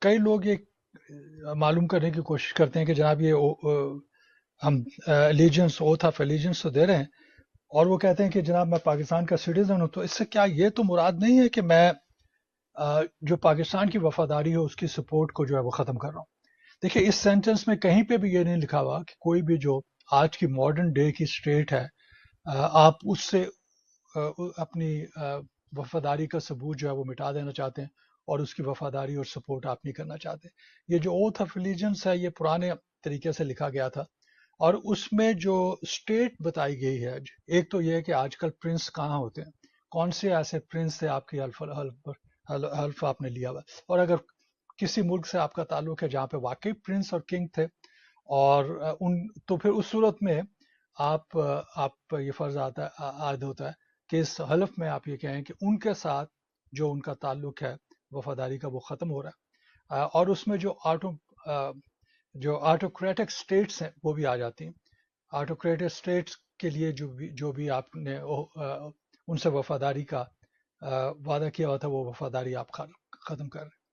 کئی لوگ یہ معلوم کرنے کی کوشش کرتے ہیں کہ جناب یہ ہم الیجنس اوتھ آف الیجنس تو دے رہے ہیں، اور وہ کہتے ہیں کہ جناب میں پاکستان کا سٹیزن ہوں، تو اس سے کیا یہ تو مراد نہیں ہے کہ میں جو پاکستان کی وفاداری ہے اس کی سپورٹ کو جو ہے وہ ختم کر رہا ہوں؟ دیکھیے اس سینٹنس میں کہیں پہ بھی یہ نہیں لکھا ہوا کہ کوئی بھی جو آج کی ماڈرن ڈے کی اسٹیٹ ہے آپ اس سے اپنی وفاداری کا ثبوت جو ہے وہ مٹا دینا چاہتے ہیں اور اس کی وفاداری اور سپورٹ آپ نہیں کرنا چاہتے۔ یہ جو اوتھ آف الیجنس ہے یہ پرانے طریقے سے لکھا گیا تھا، اور اس میں جو اسٹیٹ بتائی گئی ہے، ایک تو یہ ہے کہ آج کل پرنس کہاں ہوتے ہیں، کون سے ایسے پرنس تھے آپ کی حلف آپ نے لیا ہوا، اور اگر کسی ملک سے آپ کا تعلق ہے جہاں پہ واقعی پرنس اور کنگ تھے، اور ان تو پھر اس صورت میں آپ یہ فرض عائد ہوتا ہے کہ اس حلف میں آپ یہ کہیں کہ ان کے ساتھ جو ان کا تعلق ہے وفاداری کا وہ ختم ہو رہا ہے، اور اس میں جو آٹوکریٹک اسٹیٹس ہیں وہ بھی آ جاتی ہیں۔ آٹوکریٹک اسٹیٹس کے لیے جو بھی آپ نے ان سے وفاداری کا وعدہ کیا ہوا تھا وہ وفاداری آپ ختم کر رہے ہیں۔